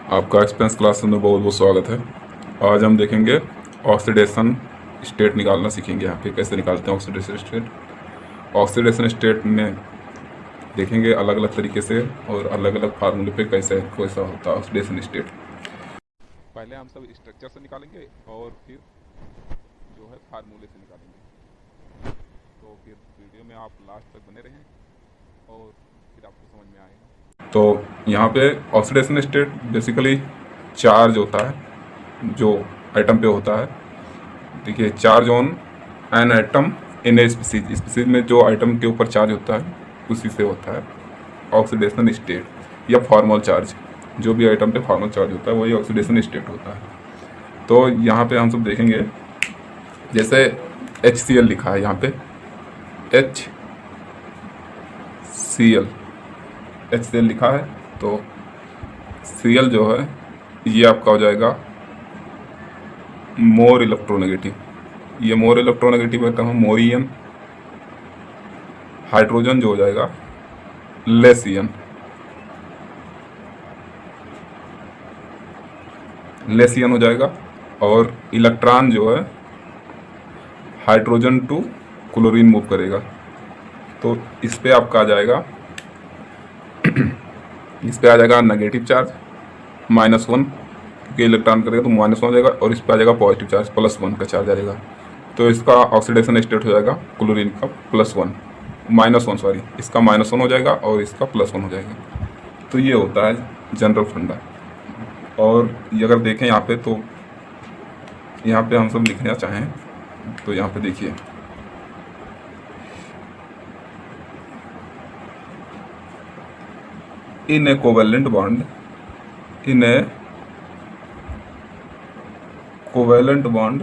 आपका expense class में बहुत बहुत स्वागत है। आज हम देखेंगे ऑक्सीडेशन स्टेट निकालना सीखेंगे। यहाँ पे कैसे निकालते हैं ऑक्सीडेशन स्टेट। ऑक्सीडेशन स्टेट में देखेंगे अलग अलग तरीके से और अलग अलग फार्मूले पे कैसे कैसा होता है ऑक्सीडेशन स्टेट। पहले हम सब स्ट्रक्चर से निकालेंगे और फिर जो है फार्मूले से निकालेंगे। तो फिर वीडियो में आप लास्ट तक बने रहें और फिर आपको समझ में आएगा। तो यहाँ पे ऑक्सीडेशन स्टेट बेसिकली चार्ज होता है जो एटम पे होता है। देखिए, charge on an atom in a species, species में जो एटम के ऊपर चार्ज होता है उसी से होता है ऑक्सीडेशन स्टेट या फॉर्मल चार्ज। जो भी एटम पे फॉर्मल चार्ज होता है वही ऑक्सीडेशन स्टेट होता है। तो यहाँ पे हम सब देखेंगे, जैसे HCl लिखा है यहाँ पे, HCl लिखा है, तो Cl जो है ये आपका हो जाएगा मोर इलेक्ट्रोनेगेटिव। ये मोर इलेक्ट्रोनेगेटिव है तो हम मोरियन। हाइड्रोजन जो हो जाएगा लेसियन। लेसियन हो जाएगा। और इलेक्ट्रॉन जो है हाइड्रोजन टू क्लोरीन मूव करेगा, तो इस पे आपका आ जाएगा इस पे आ जाएगा नेगेटिव चार्ज -1, क्योंकि इलेक्ट्रॉन करेगा तो -1 हो जाएगा, और इस पे आ जाएगा पॉजिटिव चार्ज +1 का चार्ज आ जाएगा। तो इसका ऑक्सीडेशन स्टेट हो जाएगा क्लोरीन का -1 सॉरी, इसका -1 हो जाएगा और इसका +1 हो जाएगा। तो ये होता है जनरल फंडा। और ये अगर देखें यहाँ पे, तो यहाँ पे हम सब लिखना चाहें तो यहाँ पे देखिए, in a covalent bond, in a covalent bond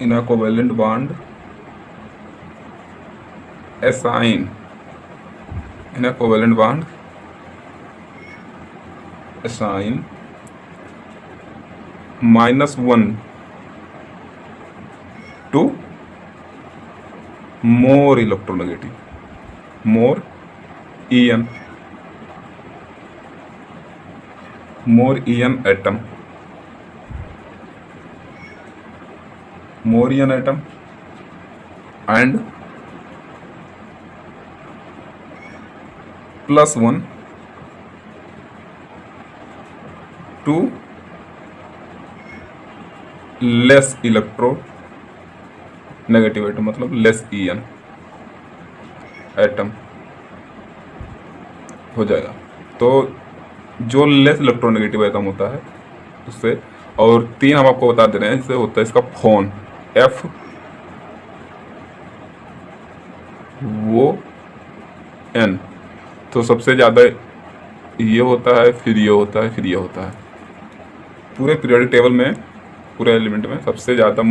in a covalent bond assign in a covalent bond assign -1 to more electronegative, more En, more En atom, more En atom and +1 to less electronegative atom, मतलब less En atom हो जाएगा। तो जो less electronegative atom होता है उससे, और 3 हम आपको बता दे रहे हैं, जिससे होता है इसका फोन F, वो N। तो सबसे ज़्यादा ये होता है, फिर ये होता है, फिर ये होता है। पूरे पीरियोडिक टेबल में, पूरे एलिमेंट में सबसे ज़्यादा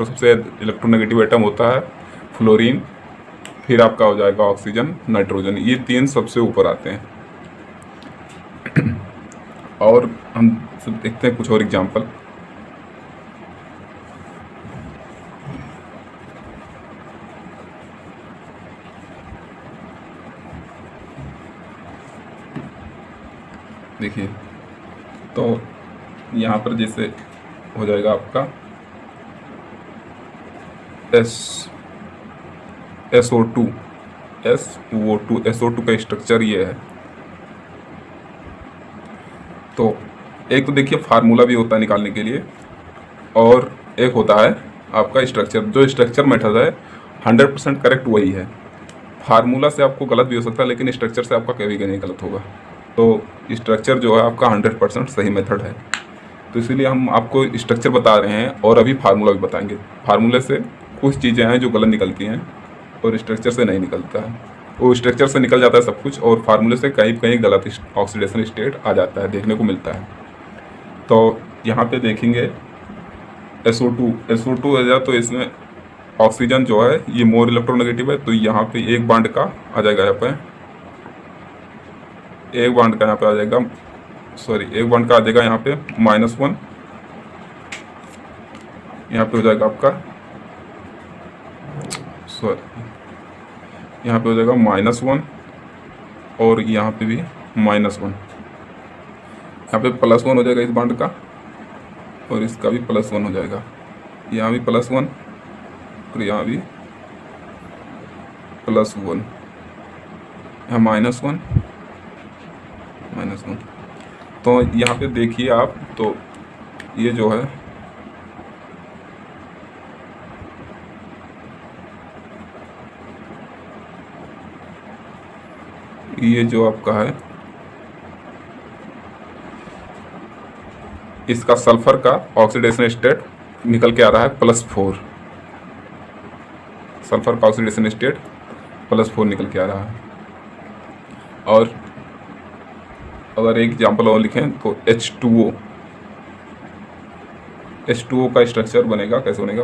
सबसे इलेक्ट्रोनेगेटिव एटम होता है फ्लोरीन, फिर आपका हो जाएगा ऑक्सीजन, नाइट्रोजन। ये 3 सबसे ऊपर आते हैं। और हम सब देखते हैं कुछ और एग्जाम्पल। देखिए, तो यहाँ पर जैसे हो जाएगा आपका SO2 का स्ट्रक्चर ये है। तो एक तो देखिए फार्मूला भी होता है निकालने के लिए, और एक होता है आपका स्ट्रक्चर। जो स्ट्रक्चर मेथड है 100% करेक्ट वही है। फार्मूला से आपको गलत भी हो सकता है, लेकिन स्ट्रक्चर से आपका कभी नहीं गलत होगा। तो स्ट्रक्चर जो है आपका 100% सही मेथड है। तो इसीलिए हम आपको स्ट्रक्चर बता रहे हैं और अभी फार्मूला भी बताएंगे। फार्मूले से कुछ चीज़ें हैं जो गलत निकलती हैं और स्ट्रक्चर से नहीं निकलता है। वो स्ट्रक्चर से निकल जाता है सब कुछ, और फार्मूले से कहीं कहीं गलत ऑक्सीडेशन स्टेट आ जाता है, देखने को मिलता है। तो यहाँ पे देखेंगे SO2 है, तो इसमें ऑक्सीजन जो है ये मोर इलेक्ट्रोनेगेटिव है, तो यहाँ पे एक बॉन्ड का आ जाएगा, यहाँ पे एक बॉन्ड का यहाँ पे आ जाएगा, एक बॉन्ड का आ जाएगा यहाँ पे -1, यहाँ पे हो जाएगा आपका यहाँ पे हो जाएगा -1, और यहाँ पे भी -1। यहाँ पे +1 हो जाएगा इस बॉन्ड का, और इसका भी +1 हो जाएगा। यहाँ भी +1 और यहाँ भी +1, यहाँ -1 -1। तो यहाँ पे देखिए आप, तो ये जो है ये जो आपका है इसका सल्फर का ऑक्सीडेशन स्टेट निकल के आ रहा है +4। सल्फर का ऑक्सीडेशन स्टेट +4 निकल के आ रहा है। और अगर एक एग्जाम्पल और लिखें तो H2O का स्ट्रक्चर बनेगा, कैसे बनेगा?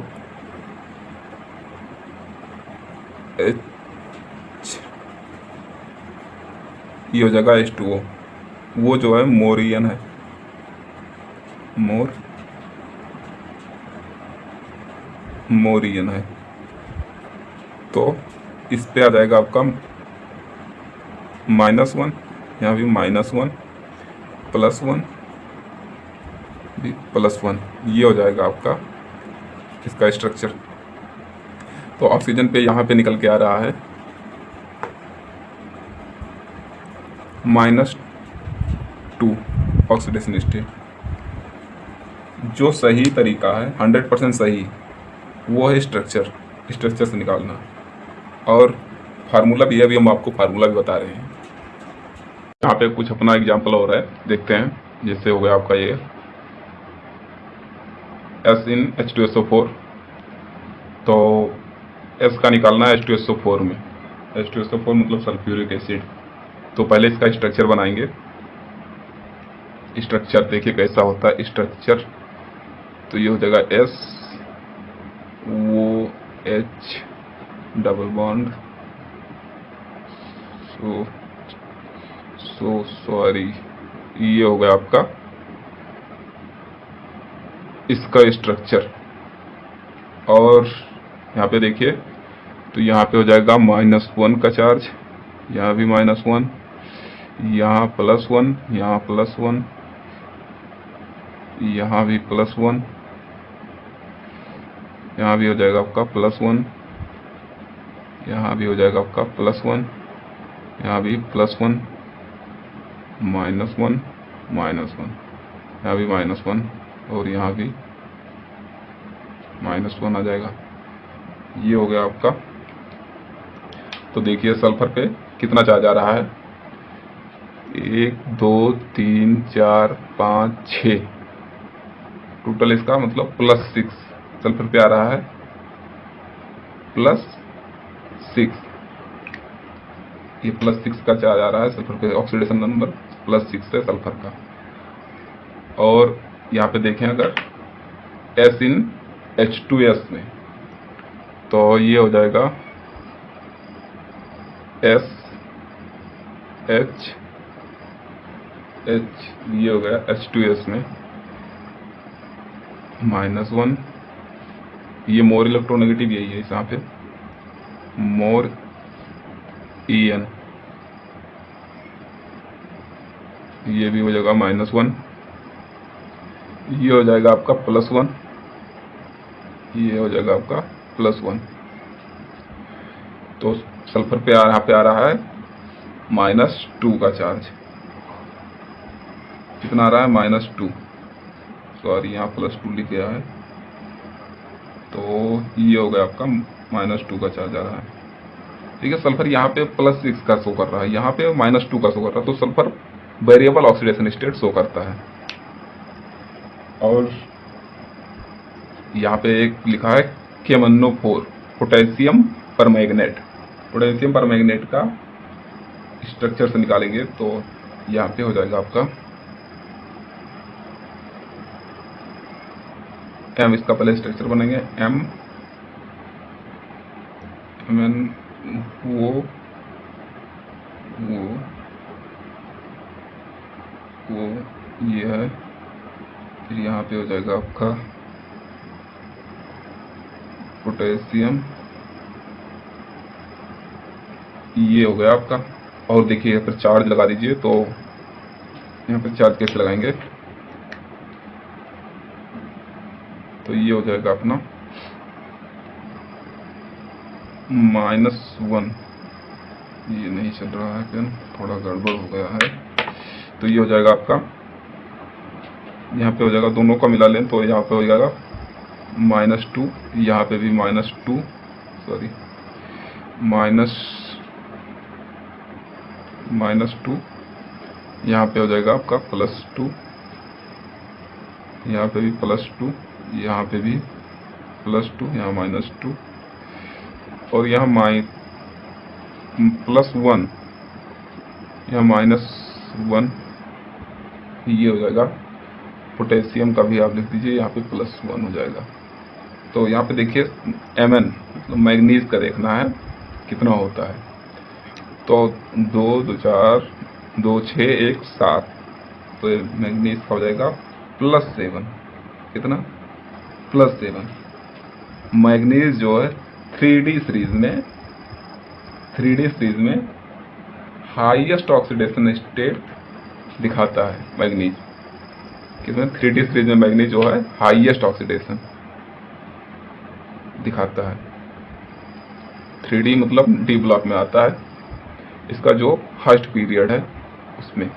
ये हो जाएगा H2O। वो जो है मोरियन है, मोरियन है। तो इस पे आ जाएगा आपका -1, यहाँ भी -1 +1 भी +1। ये हो जाएगा आपका इसका स्ट्रक्चर। तो ऑक्सीजन पे यहाँ पे निकल के आ रहा है -2 ऑक्सीडेशन स्टेट। जो सही तरीका है 100% सही, वो है स्ट्रक्चर से निकालना। और फार्मूला भी है, अभी हम आपको फार्मूला भी बता रहे हैं। यहाँ पे कुछ अपना एग्जाम्पल हो रहा है, देखते हैं। जैसे हो गया आपका ये SnH2SO4, तो S का निकालना है H2SO4 में। H2SO4 मतलब सल्फ्यूरिक एसिड। तो पहले इसका स्ट्रक्चर बनाएंगे। स्ट्रक्चर देखिए कैसा होता है स्ट्रक्चर। तो ये हो जाएगा SOH डबल बॉन्ड, सॉरी, ये हो गया आपका इसका स्ट्रक्चर। और यहाँ पे देखिए, तो यहाँ पे हो जाएगा -1 का चार्ज, यहाँ भी -1, यहाँ +1, यहाँ +1, यहाँ भी +1, यहाँ भी हो जाएगा आपका +1, यहाँ भी हो जाएगा आपका +1, यहाँ भी +1, -1 -1, यहाँ भी -1, और यहाँ भी -1 आ जाएगा। ये हो गया आपका। तो देखिए सल्फर पे कितना चार्ज आ रहा है, 1 2 3 4 5 6, टोटल इसका मतलब +6 सल्फर पे आ रहा है, +6। ये +6 का चार्ज आ रहा है सल्फर पे, ऑक्सीडेशन नंबर +6 है सल्फर का। और यहाँ पे देखें अगर SnH2S में, तो ये हो जाएगा SH, ये हो गया H2S में -1। ये मोर इलेक्ट्रोनेगेटिव यही है यहाँ पे, मोर En। ये भी हो जाएगा -1, ये हो जाएगा आपका +1, ये हो जाएगा आपका +1। तो सल्फर पे यहाँ पे आ रहा है -2 का चार्ज। कितना आ रहा है? -2, सॉरी यहाँ +2 लिखे है। तो ये हो गया आपका -2 का चार्ज आ रहा है। ठीक है, सल्फर यहाँ पे +6 का शो कर रहा है, यहाँ पे -2 का शो कर रहा है। तो sulphur variable oxidation state show करता है। और यहाँ पे एक लिखा है KMnO4 potassium permanganate. Potassium permanganate का स्ट्रक्चर से निकालेंगे तो यहाँ पे हो जाएगा आपका M। इसका पहले स्ट्रक्चर बनेंगे MN, वो ये है। फिर यहाँ पे हो जाएगा आपका पोटेशियम, ये हो गया आपका और देखिए यहाँ पर चार्ज लगा दीजिए, तो यहाँ पर चार्ज कैसे लगाएंगे, तो ये हो जाएगा अपना -1, ये नहीं चल रहा है, पेन थोड़ा गड़बड़ हो गया है, तो ये हो जाएगा आपका, यहाँ पे हो जाएगा, दोनों का मिला लें तो यहाँ पे हो जाएगा -2, यहाँ पे भी -2, सॉरी -2, यहाँ पे हो जाएगा आपका +2, यहाँ पे भी +2, यहाँ पे भी +2, यहाँ -2, और यहाँ +1, यहाँ -1, ये हो जाएगा। पोटेशियम का भी आप लिख दीजिए, यहाँ पे +1 हो जाएगा। तो यहाँ पे देखिए Mn मतलब मैग्नीज का देखना है कितना होता है, तो 2 2 4 2 6 1 7, तो मैग्नीज का हो जाएगा +7, कितना +7। मैग्नीज जो है 3D सीरीज में हाईएस्ट ऑक्सीडेशन स्टेट दिखाता है मैग्नीज, किसमें 3D सीरीज में मैग्नीज जो है हाईएस्ट ऑक्सीडेशन दिखाता है। 3D मतलब डी ब्लॉक में आता है, इसका जो फर्स्ट पीरियड है उसमें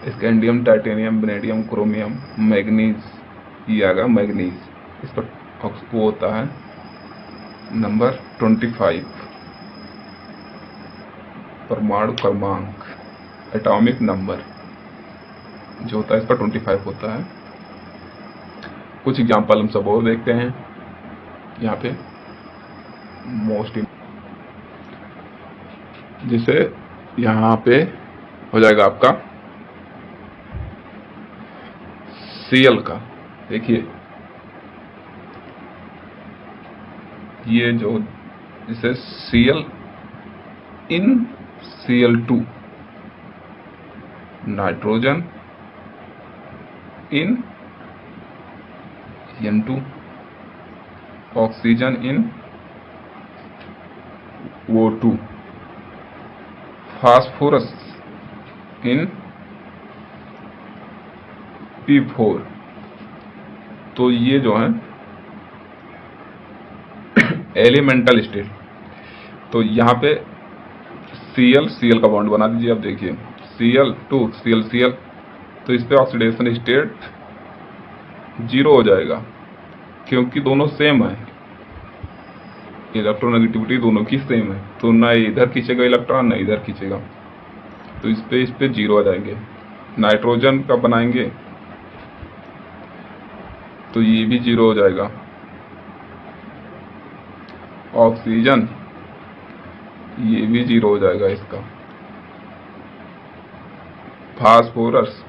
scandium, titanium, vanadium, chromium, manganese, ये आएगा मैग्नीज, इसका वो होता है नंबर 25, परमाणु क्रमांक, एटॉमिक नंबर जो होता है इसका 25 होता है। कुछ एग्जाम्पल हम सब और देखते हैं यहाँ पे, जैसे यहाँ पे हो जाएगा आपका Cl का, देखिए ये जो जैसे Cl in Cl2, nitrogen in N2, oxygen in O2, phosphorus in P4। तो ये जो है एलिमेंटल स्टेट, तो यहाँ पे Cl का बॉन्ड बना दीजिए। अब देखिए Cl2 Cl, तो इस पे ऑक्सीडेशन स्टेट 0 हो जाएगा, क्योंकि दोनों सेम है, इलेक्ट्रोनेगेटिविटी दोनों की सेम है, तो ना इधर खींचेगा इलेक्ट्रॉन ना इधर खींचेगा, तो इस पे 0 आ जाएंगे। नाइट्रोजन का बनाएंगे तो ये भी 0 हो जाएगा। ऑक्सीजन ये भी 0 हो जाएगा इसका। फास्फोरस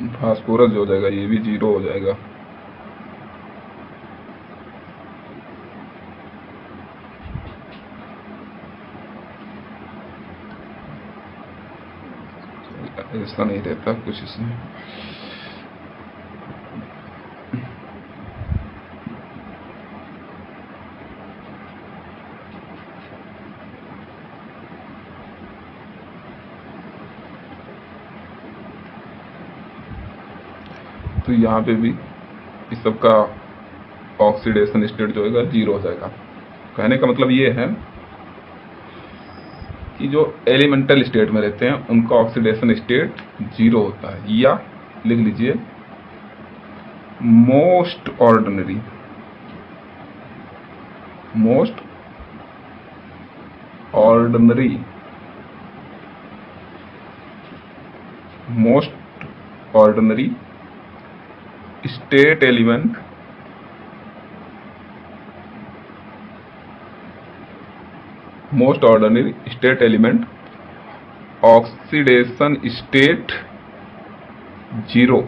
जो हो जाएगा ये भी 0 हो जाएगा। ऐसा नहीं रहता कुछ इसमें। तो यहाँ पे भी इस सब का ऑक्सीडेशन स्टेट जो है 0 हो जाएगा। कहने का मतलब ये है कि जो एलिमेंटल स्टेट में रहते हैं उनका ऑक्सीडेशन स्टेट 0 होता है, या लिख लीजिए most ordinary state element oxidation state 0,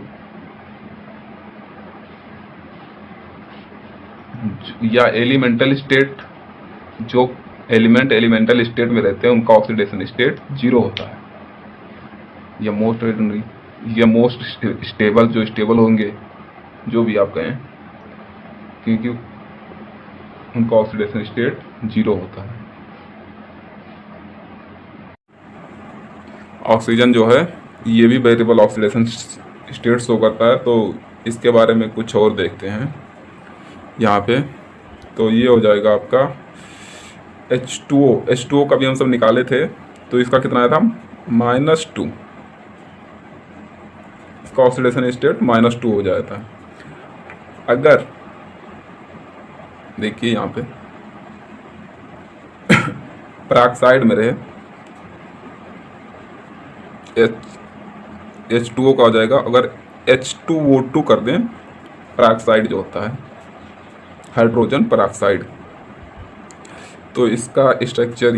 या एलिमेंटल स्टेट, जो एलिमेंटल स्टेट में रहते हैं उनका ऑक्सीडेशन स्टेट 0 होता है, या मोस्ट ऑर्डिनरी या मोस्ट स्टेबल, जो स्टेबल होंगे, जो भी आप कहें, क्योंकि उनका ऑक्सीडेशन स्टेट 0 होता है। ऑक्सीजन जो है ये भी वेरिएबल ऑक्सीडेशन स्टेट शो करता है, तो इसके बारे में कुछ और देखते हैं यहाँ पे। तो ये हो जाएगा आपका H2O का भी हम सब निकाले थे, तो इसका कितना आया था -2, इसका ऑक्सीडेशन स्टेट -2 हो जाता है। अगर देखिए यहाँ पे पेरोक्साइड में रहे H2O का हो जाएगा, अगर H2O2 कर दें, पेरोक्साइड जो होता है हाइड्रोजन पेरोक्साइड, तो इसका स्ट्रक्चर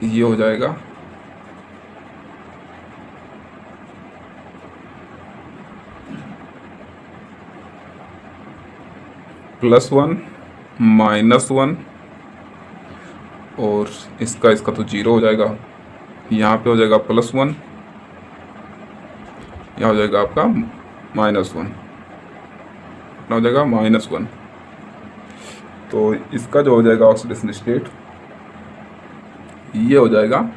ये हो जाएगा +1 -1, और इसका तो 0 हो जाएगा। यहाँ पे हो जाएगा +1, यहाँ हो जाएगा आपका -1, कितना हो जाएगा -1। तो इसका जो हो जाएगा ऑक्सीडेशन स्टेट ये हो जाएगा,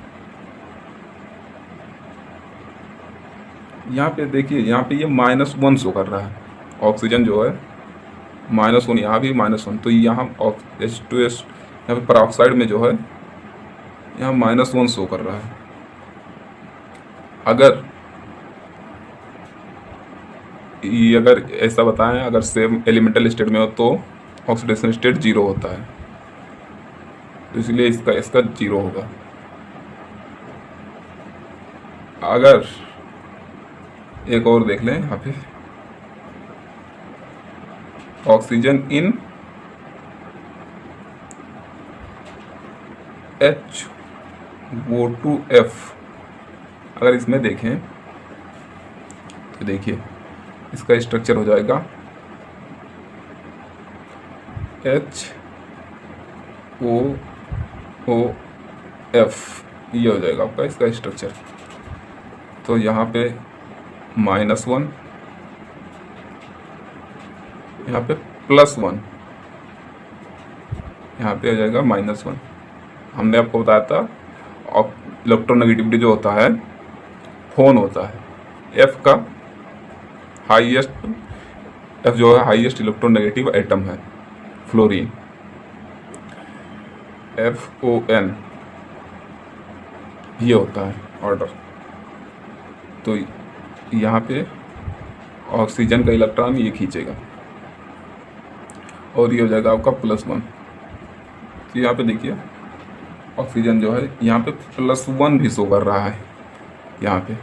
यहाँ पे देखिए यहाँ पे ये -1 शो कर रहा है। ऑक्सीजन जो है -1, यहाँ भी -1, तो यहाँ H2S यहाँ पे पेरोक्साइड में जो है यहाँ -1 शो कर रहा है। अगर ऐसा बताएं, अगर सेम एलिमेंटल स्टेट में हो तो ऑक्सीडेशन स्टेट 0 होता है, तो इसलिए इसका 0 होगा। अगर एक और देख लें यहाँ पे, ऑक्सीजन इन HO2F, अगर इसमें देखें तो देखिए इसका स्ट्रक्चर हो जाएगा HOOF, ये हो जाएगा आपका इसका स्ट्रक्चर। तो यहाँ पे -1, यहाँ पे +1, यहाँ पे हो जाएगा -1। हमने आपको बताया था इलेक्ट्रोनेगेटिविटी जो होता है फोन होता है, F का हाईएस्ट, F जो है हाईएस्ट इलेक्ट्रोनेगेटिव एटम है, फ्लोरीन, FON, ये होता है ऑर्डर। तो यहाँ पे ऑक्सीजन का इलेक्ट्रॉन ये खींचेगा और ये हो जाएगा आपका +1। तो यहाँ पे देखिए ऑक्सीजन जो है यहाँ पे +1 भी शो कर रहा है यहाँ पे।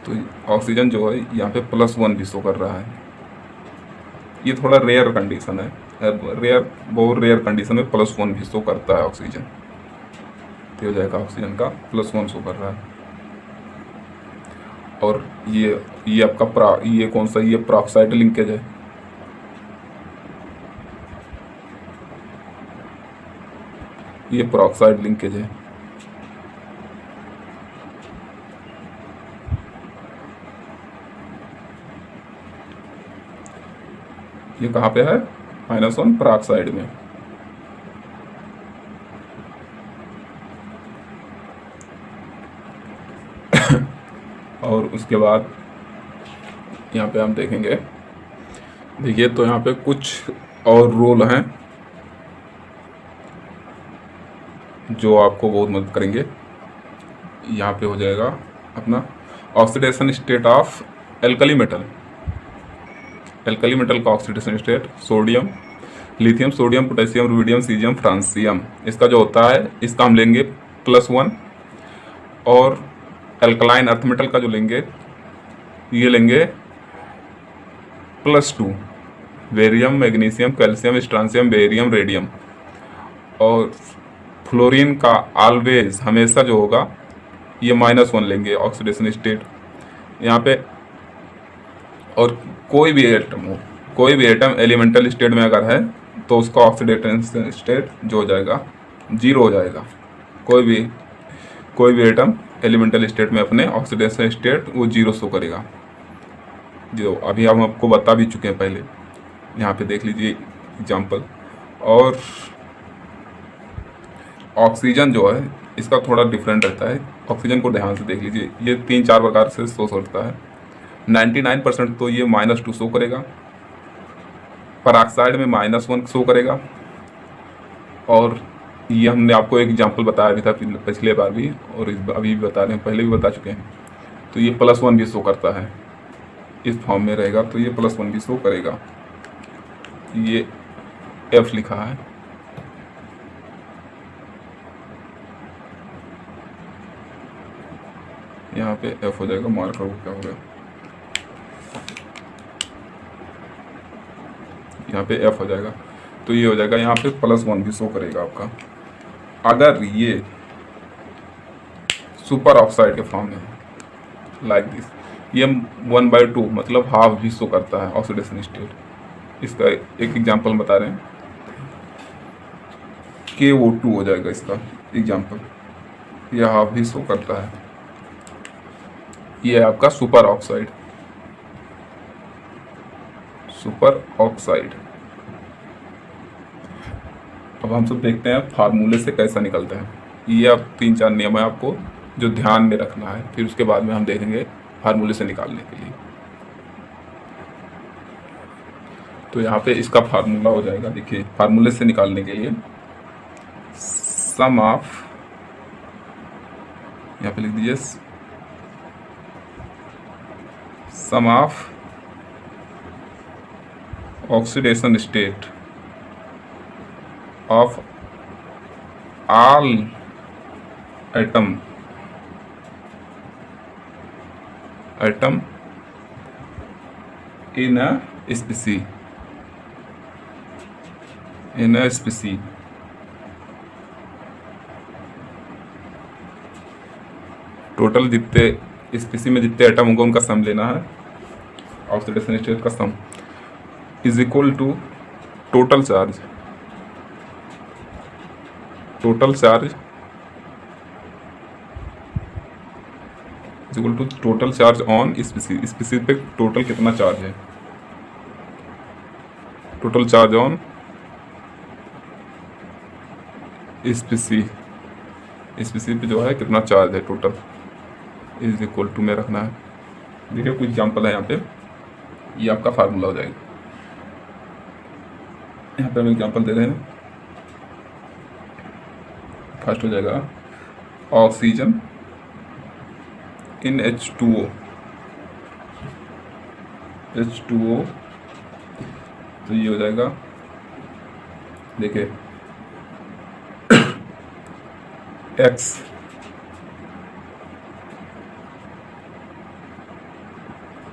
तो ऑक्सीजन जो है यहाँ पे +1 भी शो कर रहा है। ये थोड़ा रेयर कंडीशन है, बहुत रेयर कंडीशन में +1 भी शो करता है ऑक्सीजन। तो हो जाएगा ऑक्सीजन का +1 शो कर रहा है। और ये आपका ये कौन सा, ये पेरोक्साइड लिंकेज है, ये पेरोक्साइड लिंकेज है। ये कहाँ पे है, -1 पेरोक्साइड में। और उसके बाद यहाँ पे हम देखेंगे, देखिए तो यहाँ पे कुछ और रूल हैं जो आपको बहुत मदद करेंगे। यहाँ पे हो जाएगा अपना oxidation state of alkali metal. Alkali metal का oxidation state sodium, lithium, sodium, potassium, rubidium, caesium, francium, इसका जो होता है इसका हम लेंगे +1। और एल्कलाइन अर्थ मेटल का जो लेंगे ये लेंगे +2। Barium, magnesium, calcium, strontium, barium, radium. और फ्लोरीन का ऑलवेज हमेशा जो होगा ये -1 लेंगे ऑक्सीडेशन स्टेट यहाँ पे। और कोई भी एटम हो, कोई भी एटम एलिमेंटल स्टेट में अगर है तो उसका ऑक्सीडेशन स्टेट जो हो जाएगा 0 हो जाएगा। कोई भी एटम एलिमेंटल स्टेट में अपने ऑक्सीडेशन स्टेट वो 0 शो करेगा। जो अभी हम आपको बता भी चुके हैं पहले। यहाँ पे देख लीजिए एग्जाम्पल। और ऑक्सीजन जो है इसका थोड़ा डिफरेंट रहता है। ऑक्सीजन को ध्यान से देख लीजिए, ये 3-4 प्रकार से शो करता है। 99% तो ये -2 शो करेगा, पेरोक्साइड में -1 शो करेगा, और ये हमने आपको एक एग्जांपल बताया भी था पिछले बार भी, और अभी भी बता रहे हैं, पहले भी बता चुके हैं। तो ये +1 भी शो करता है, इस फॉर्म में रहेगा तो ये +1 भी शो करेगा। ये F लिखा है, यहाँ पे F हो जाएगा, मार्कर क्या हो गया, यहाँ पे F हो जाएगा। तो ये हो जाएगा, यहाँ पे +1 भी शो करेगा आपका। अगर ये सुपर ऑक्साइड के फॉर्म में लाइक दिस, ये 1/2 मतलब हाफ भी शो करता है ऑक्सीडेशन स्टेट। इसका एक एग्जांपल बता रहे हैं, KO2 हो जाएगा इसका एग्जांपल, यह हाफ भी शो करता है। ये है आपका सुपर ऑक्साइड, सुपर ऑक्साइड। अब हम सब देखते हैं फार्मूले से कैसा निकलता है। ये अब 3-4 नियम है आपको जो ध्यान में रखना है, फिर उसके बाद में हम देखेंगे फार्मूले से निकालने के लिए। तो यहाँ पे इसका फार्मूला हो जाएगा, देखिए फार्मूले से निकालने के लिए सम ऑफ, यहाँ पे लिख दीजिए sum of oxidation state of all atom in a species total जितने स्पीसी में जितने एटम होंगे उनका सम लेना है, ऑक्सीडेशन स्टेट का sum is equal to total charge is equal to total charge on species पे टोटल कितना चार्ज है, टोटल चार्ज ऑन स्पीसीज पे जो है कितना चार्ज है टोटल, इज इक्वल टू में रखना है। देखिए कुछ एग्जांपल है यहाँ पे, ये आपका फार्मूला हो जाएगा। यहाँ पे हम एग्जांपल दे रहे हैं। फर्स्ट हो जाएगा ऑक्सीजन इन H2O, तो ये हो जाएगा, देखिए X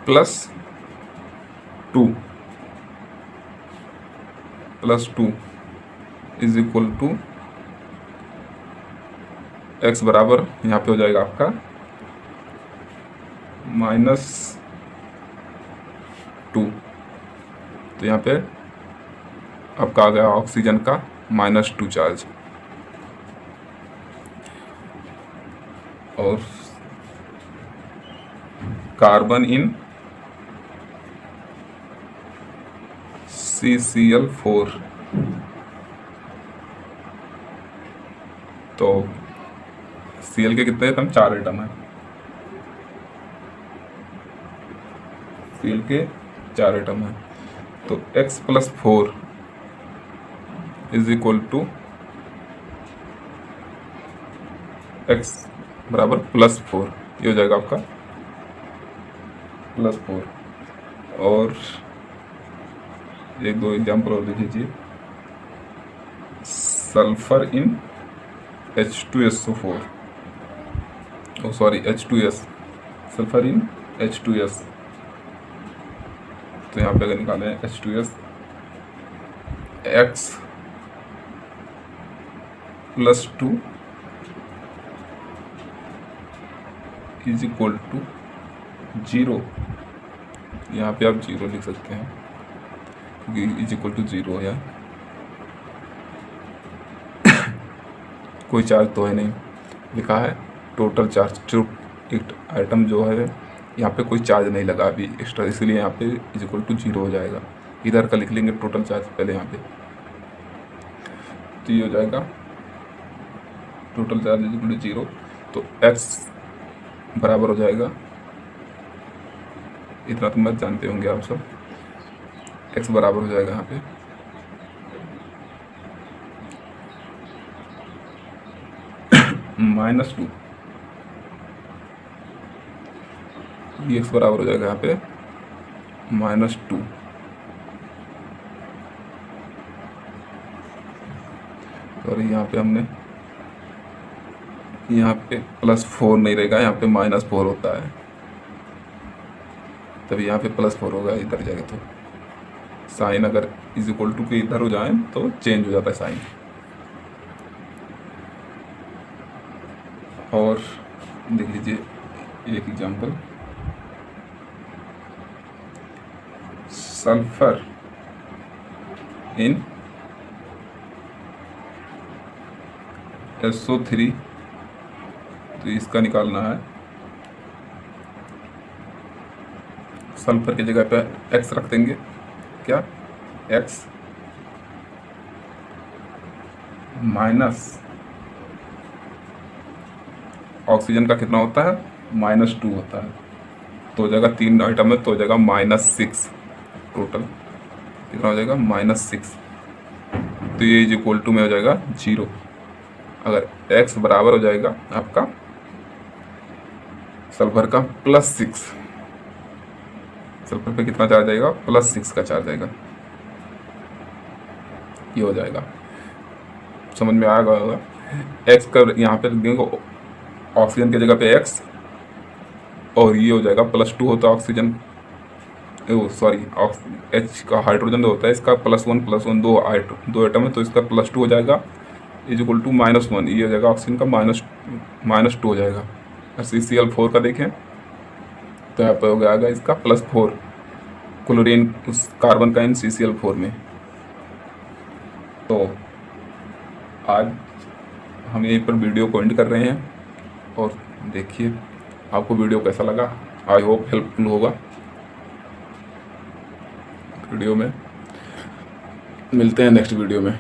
+2 is equal to X बराबर यहाँ पे हो जाएगा आपका -2। तो यहाँ पे आपका आ गया ऑक्सीजन का -2 चार्ज, और कार्बन इन CCl4, तो Cl के कितने एटम, 4 एटम है, Cl के 4 एटम है। तो X + 4 is equal to X बराबर +4, ये हो जाएगा आपका +4। और एक दो एग्जाम्पल और देख लीजिए, sulphur in H2SO4, H2S, sulphur in H2S। तो यहाँ पे अगर निकालें H2S, X + 2 is equal to 0, यहाँ पे आप 0 लिख सकते हैं क्योंकि इज इक्वल टू 0 है, कोई चार्ज तो है नहीं, लिखा है टोटल चार्ज। जो एक आइटम जो है यहाँ पे कोई चार्ज नहीं लगा अभी एक्स्ट्रा, इसलिए यहाँ पे इज इक्वल टू 0 हो जाएगा। इधर का लिख लेंगे टोटल चार्ज पहले यहाँ पे, तो ये हो जाएगा total charge is equal to 0। तो x बराबर हो जाएगा, इतना तो मत जानते होंगे आप सब, x बराबर हो जाएगा यहाँ पे -2, ये x बराबर हो जाएगा यहाँ पे -2। और यहाँ पे हमने यहाँ पे +4 नहीं रहेगा, यहाँ पे -4 होता है, तभी यहाँ पे +4 होगा। इधर जाएगा तो साइन अगर इज इक्वल टू के इधर हो जाए तो चेंज हो जाता है साइन। और देख लीजिए एक एग्जांपल, सल्फर इन SO3, तो इसका निकालना है। सल्फर की जगह पे x रख देंगे, क्या x माइनस ऑक्सीजन का कितना होता है -2 होता है, तो हो जाएगा 3 आइटम है तो हो जाएगा -6, टोटल कितना हो जाएगा -6। तो ये इज इक्वल टू में हो जाएगा 0। अगर x बराबर हो जाएगा आपका सल्फर का +6, सल्फर पे कितना चार्ज आएगा +6 का चार्ज आएगा, ये हो जाएगा। समझ में आ गया होगा। x का यहाँ पे रख देंगे ऑक्सीजन की जगह पे x, और ये हो जाएगा +2 होता है ऑक्सीजन, सॉरी H का हाइड्रोजन होता है, इसका +1 दो आइटम है तो इसका +2 हो जाएगा इज इक्वल टू -1, ये हो जाएगा ऑक्सीजन का -2 हो जाएगा। और CCl4 का देखें तो यहाँ पर हो जाएगा इसका +4, क्लोरीन उस कार्बन का इन CCl4 में। तो आज हम यहीं पर वीडियो को एंड कर रहे हैं, और देखिए आपको वीडियो कैसा लगा। आई होप हेल्पफुल होगा। वीडियो में मिलते हैं नेक्स्ट वीडियो में।